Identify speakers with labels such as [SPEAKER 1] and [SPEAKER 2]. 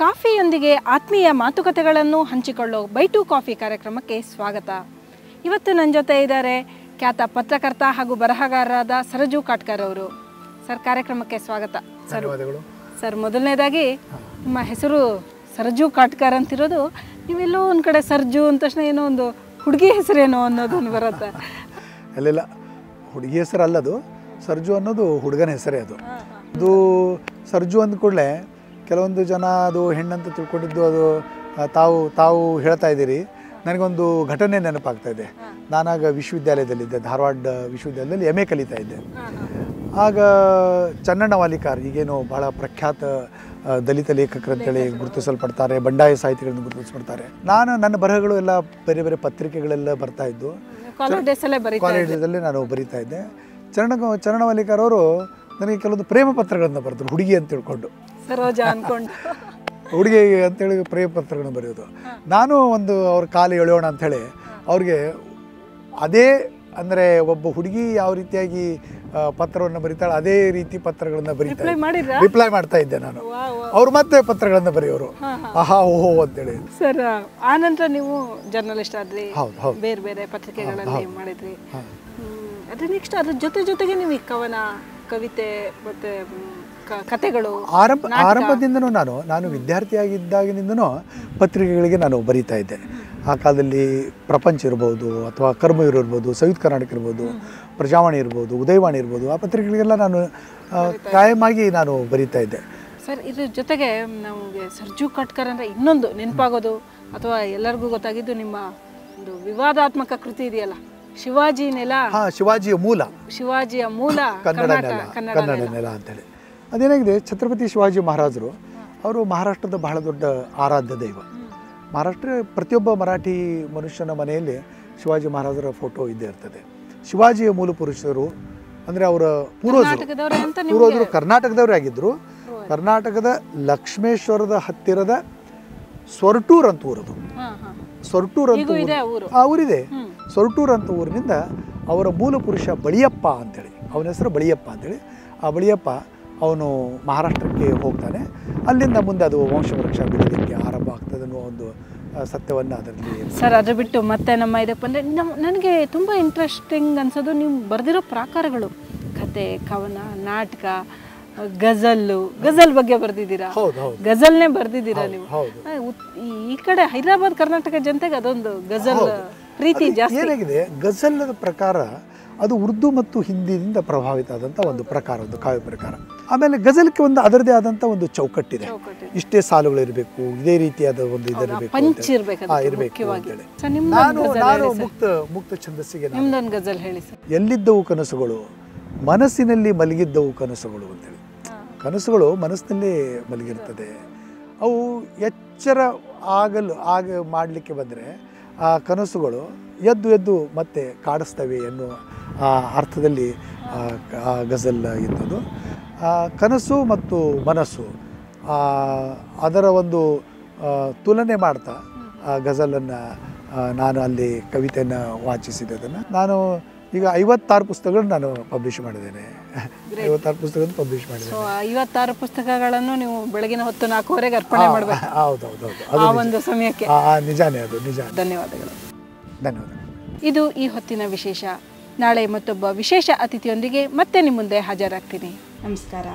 [SPEAKER 1] ಕಾಫಿಯೊಂದಿಗೆ ಆತ್ಮೀಯ ಮಾತುಕತೆಗಳನ್ನು ಹಂಚಿಕೊಳ್ಳೋ bite coffee ಕಾರ್ಯಕ್ರಮಕ್ಕೆ ಸ್ವಾಗತ. ಇವತ್ತು ನನ್ನ ಜೊತೆ ಇದ್ದಾರೆ ಖ್ಯಾತ ಪತ್ರಕರ್ತ ಹಾಗೂ ಬರಹಗಾರರಾದ ಸರಜು ಕಾಟ್ಕರ್ ಅವರು. ಸರ್, ಕಾರ್ಯಕ್ರಮಕ್ಕೆ ಸ್ವಾಗತ. ಸರ್, ಮೊದಲನೇದಾಗಿ ನಿಮ್ಮ ಹೆಸರು ಸರಜು ಕಾಟ್ಕರ್ ಅಂತಿರೋದು, ನೀವೆಲ್ಲೋ ಒಂದು ಕಡೆ ಸರ್ಜು ಅಂದ ತಕ್ಷಣ ಏನೋ ಒಂದು ಹುಡುಗಿ ಹೆಸರೇನೋ ಅನ್ನೋದನ್ನು ಬರುತ್ತೆ.
[SPEAKER 2] ಅಲ್ಲೆಲ್ಲ ಹುಡುಗಿ ಹೆಸರು ಅಲ್ಲದು, ಸರ್ಜು ಅನ್ನೋದು ಹುಡುಗನ ಹೆಸರೇ. ಅದು ಸರ್ಜು ಅಂದ ಕೂಡಲೇ ಕೆಲವೊಂದು ಜನ ಅದು ಹೆಣ್ಣಂತ ತಿಳ್ಕೊಂಡಿದ್ದು, ಅದು ತಾವು ಹೇಳ್ತಾ ಇದ್ದೀರಿ. ನನಗೊಂದು ಘಟನೆ ನೆನಪಾಗ್ತಾಯಿದೆ. ನಾನಾಗ ವಿಶ್ವವಿದ್ಯಾಲಯದಲ್ಲಿದ್ದೆ, ಧಾರವಾಡ ವಿಶ್ವವಿದ್ಯಾಲಯದಲ್ಲಿ MA ಕಲಿತಾ ಇದ್ದೆ. ಆಗ ಚನ್ನಣ್ಣ ವಾಲಿಕಾರ್, ಈಗೇನು ಭಾಳ ಪ್ರಖ್ಯಾತ ದಲಿತ ಲೇಖಕರಂತೇಳಿ ಗುರುತಿಸಲ್ಪಡ್ತಾರೆ, ಬಂಡಾಯ ಸಾಹಿತಿಗಳನ್ನು ಗುರುತಿಸಲ್ಪಡ್ತಾರೆ. ನನ್ನ ಬರಹಗಳು ಎಲ್ಲ ಬೇರೆ ಬೇರೆ ಪತ್ರಿಕೆಗಳೆಲ್ಲ ಬರ್ತಾಯಿದ್ದು, ಕಾಲೇಜಲ್ಲಿ ನಾನು ಬರೀತಾ ಇದ್ದೆ. ಚನ್ನಣ್ಣ ವಾಲಿಕಾರ್ ಅವರು ನನಗೆ ಕೆಲವೊಂದು ಪ್ರೇಮ ಪತ್ರಗಳನ್ನು ಬರೆದ್ರು, ಹುಡುಗಿ ಅಂತ ತಿಳ್ಕೊಂಡು,
[SPEAKER 1] ಸರೋಜಾ ಅಂದ್ಕೊಂಡು
[SPEAKER 2] ಹುಡುಗಿ ಅಂತೇಳಿ ಪ್ರೇಮ ಪತ್ರಗಳನ್ನು ಬರೆಯೋದು. ನಾನು ಒಂದು ಅವ್ರ ಕಾಲು ಎಳೆಯೋಣ ಅಂಥೇಳಿ ಅವ್ರಿಗೆ ಅದೇ, ಅಂದರೆ ಒಬ್ಬ ಹುಡುಗಿ ಯಾವ ರೀತಿಯಾಗಿ ಪತ್ರವನ್ನು ಬರೀತಾಳೆ ಅದೇ ರೀತಿ ಪತ್ರಗಳನ್ನು ರಿಪ್ಲೈ ಮಾಡ್ತಾ ಇದ್ದೆ ನಾನು. ಅವ್ರು ಮತ್ತೆ ಪತ್ರಗಳನ್ನು ಬರೆಯೋರು, ಆಹಾ ಓಹೋ ಅಂತೇಳಿ.
[SPEAKER 1] ಸರ್, ಆ ನಂತರ ನೀವು ಜರ್ನಲಿಸ್ಟ್ ಆದ್ರಿ, ಬೇರೆ ಬೇರೆ ಪತ್ರಿಕೆಗಳಲ್ಲಿ ಮಾಡಿದ್ರಿ. ಅದ್ರ ನೆಕ್ಸ್ಟ್ ಅದ್ರ ಜೊತೆಗೆ ನೀವು ಈ ಕವನ, ಕವಿತೆ ಮತ್ತೆ ಕಥೆಗಳು
[SPEAKER 2] ಆರಂಭದಿಂದನೂ ನಾನು ವಿದ್ಯಾರ್ಥಿಯಾಗಿದ್ದಾಗಿನಿಂದನೂ ಪತ್ರಿಕೆಗಳಿಗೆ ನಾನು ಬರೀತಾ ಇದ್ದೆ. ಆ ಕಾಲದಲ್ಲಿ ಪ್ರಪಂಚ ಇರ್ಬೋದು, ಅಥವಾ ಕರ್ಮವೀರ ಇರ್ಬೋದು, ಸಂಯುಕ್ತ ಕರ್ನಾಟಕ ಇರ್ಬೋದು, ಪ್ರಜಾವಾಣಿ ಇರ್ಬೋದು, ಉದಯವಾಣಿ ಇರ್ಬೋದು, ಆ ಪತ್ರಿಕೆಗಳಿಗೆಲ್ಲ ನಾನು ಕಾಯಮಾಗಿ ನಾನು ಬರೀತಾ ಇದ್ದೆ.
[SPEAKER 1] ಸರ್, ಇದ್ರ ಜೊತೆಗೆ ನಮಗೆ ಸರ್ಜು ಕಾಟ್ಕರ್ ಅಂದರೆ ಇನ್ನೊಂದು ನೆನಪಾಗೋದು ಅಥವಾ ಎಲ್ಲರಿಗೂ ಗೊತ್ತಾಗಿದ್ದು ನಿಮ್ಮ ಒಂದು ವಿವಾದಾತ್ಮಕ ಕೃತಿ ಇದೆಯಲ್ಲ, ಶಿವಾಜಿಯ ಮೂಲ
[SPEAKER 2] ಕನ್ನಡ ನೆಲ ಅಂತೇಳಿ. ಅದೇನಾಗಿದೆ, ಛತ್ರಪತಿ ಶಿವಾಜಿ ಮಹಾರಾಜರು ಅವರು ಮಹಾರಾಷ್ಟ್ರದ ಬಹಳ ದೊಡ್ಡ ಆರಾಧ್ಯ ದೈವ. ಮಹಾರಾಷ್ಟ್ರ ಪ್ರತಿಯೊಬ್ಬ ಮರಾಠಿ ಮನುಷ್ಯನ ಮನೆಯಲ್ಲಿ ಶಿವಾಜಿ ಮಹಾರಾಜರ ಫೋಟೋ ಇದ್ದೇ ಇರ್ತದೆ. ಶಿವಾಜಿಯ ಮೂಲ ಪುರುಷರು ಅಂದರೆ ಅವರ ಪೂರ್ವಜರು ಕರ್ನಾಟಕದವರೇ ಆಗಿದ್ದರು. ಕರ್ನಾಟಕದ ಲಕ್ಷ್ಮೇಶ್ವರದ ಹತ್ತಿರದ ಸೊರಟೂರ್ ಅಂತ ಊರದು. ಸೊರಟೂರ್ ಅಂತ ಊರಿದೆ. ಸೊರಟೂರ್ ಅಂತ ಊರಿನಿಂದ ಅವರ ಮೂಲ ಪುರುಷ ಬಳಿಯಪ್ಪ ಅಂತೇಳಿ, ಅವನ ಹೆಸರು ಬಳಿಯಪ್ಪ ಅಂತೇಳಿ. ಆ ಬಳಿಯಪ್ಪ ಅವನು ಮಹಾರಾಷ್ಟ್ರಕ್ಕೆ ಹೋಗ್ತಾನೆ. ಅಲ್ಲಿಂದ ಮುಂದೆ ಅದು ವಂಶವೃಕ್ಷ ಬೆಳೀಲಿಕ್ಕೆ ಆರಂಭ ಆಗ್ತದೆ ಅನ್ನೋ ಒಂದು ಸತ್ಯವನ್ನು ಅದರಲ್ಲಿ.
[SPEAKER 1] ಸರ್, ಅದು ಬಿಟ್ಟು ಮತ್ತೆ ನಮ್ಮ ಇದಕ್ಕೆ ಬಂದರೆ ನನಗೆ ತುಂಬ ಇಂಟ್ರೆಸ್ಟಿಂಗ್ ಅನ್ಸೋದು ನೀವು ಬರೆದಿರೋ ಪ್ರಾಕಾರಗಳು, ಕತೆ, ಕವನ, ನಾಟಕ, ಗಜಲ್ ಬಗ್ಗೆ ಬರೆದಿದ್ದೀರಾ. ಗಜಲ್ನೇ ಬರೆದಿದ್ದೀರಾ ನೀವು. ಈ ಕಡೆ ಹೈದರಾಬಾದ್ ಕರ್ನಾಟಕ ಜನತೆಗೆ ಅದೊಂದು ಗಜಲ್ ಪ್ರೀತಿ ಜಾಸ್ತಿ.
[SPEAKER 2] ಏನಾಗಿದೆ, ಗಜಲ್ನ ಪ್ರಕಾರ ಅದು ಉರ್ದು ಮತ್ತು ಹಿಂದಿಯಿಂದ ಪ್ರಭಾವಿತ ಆದಂಥ ಒಂದು ಪ್ರಕಾರ, ಒಂದು ಕಾವ್ಯ ಪ್ರಕಾರ. ಆಮೇಲೆ ಗಜಲ್ಗೆ ಒಂದು ಅದರದೇ ಆದಂಥ ಒಂದು ಚೌಕಟ್ಟಿದೆ. ಇಷ್ಟೇ ಸಾಲುಗಳು ಇರಬೇಕು, ಇದೇ ರೀತಿಯಾದ ಒಂದು ಇದರಬೇಕು ಅಂತೇಳಿ. ನಾನು ಮುಕ್ತ ಛಂದಸ್ಸಿಗೆ
[SPEAKER 1] ಗಜಲ್ ಹೇಳಿ.
[SPEAKER 2] ಎಲ್ಲಿದ್ದವು ಕನಸುಗಳು, ಮನಸ್ಸಿನಲ್ಲಿ ಮಲಗಿದ್ದವು ಕನಸುಗಳು ಅಂತೇಳಿ. ಕನಸುಗಳು ಮನಸ್ಸಿನಲ್ಲಿ ಮಲಗಿರ್ತದೆ. ಅವು ಎಚ್ಚರ ಮಾಡಲಿಕ್ಕೆ ಬಂದರೆ ಆ ಕನಸುಗಳು ಎದ್ದು ಮತ್ತೆ ಕಾಡಿಸ್ತವೆ ಎನ್ನುವ ಆ ಅರ್ಥದಲ್ಲಿ ಆ ಗಜಲ್ ಇದ್ದದು. ಕನಸು ಮತ್ತು ಮನಸ್ಸು ಅದರ ಒಂದು ತುಲನೆ ಮಾಡ್ತಾ ಆ ಗಜಲನ್ನು ನಾನು ಅಲ್ಲಿ ಕವಿತೆಯನ್ನು ವಾಚಿಸಿದೆ. ಅದನ್ನು ನಾನು ಈಗ 56 ಪುಸ್ತಕಗಳನ್ನು ನಾನು ಪಬ್ಲಿಷ್ ಮಾಡಿದ್ದೇನೆ. 56 ಪುಸ್ತಕಗಳನ್ನು ಪಬ್ಲಿಷ್ ಮಾಡಿದ್ದೇನೆ.
[SPEAKER 1] 56 ಪುಸ್ತಕಗಳನ್ನು ನೀವು ಬೆಳಗಿನ ಹೊತ್ತು 4:15ಕ್ಕೆ ಅರ್ಪಣೆ ಮಾಡಬೇಕು.
[SPEAKER 2] ಹೌದೌದು,
[SPEAKER 1] ಆ ಒಂದು ಸಮಯಕ್ಕೆ.
[SPEAKER 2] ನಿಜಾನೇ, ಅದು ನಿಜ.
[SPEAKER 1] ಧನ್ಯವಾದಗಳು.
[SPEAKER 2] ಇದು
[SPEAKER 1] ಈ ಹೊತ್ತಿನ ವಿಶೇಷ. ನಾಳೆ ಮತ್ತೊಬ್ಬ ವಿಶೇಷ ಅತಿಥಿಯೊಂದಿಗೆ ಮತ್ತೆ ನಿಮ್ಮ ಮುಂದೆ ಹಾಜರಾಗ್ತೀನಿ. ನಮಸ್ಕಾರ.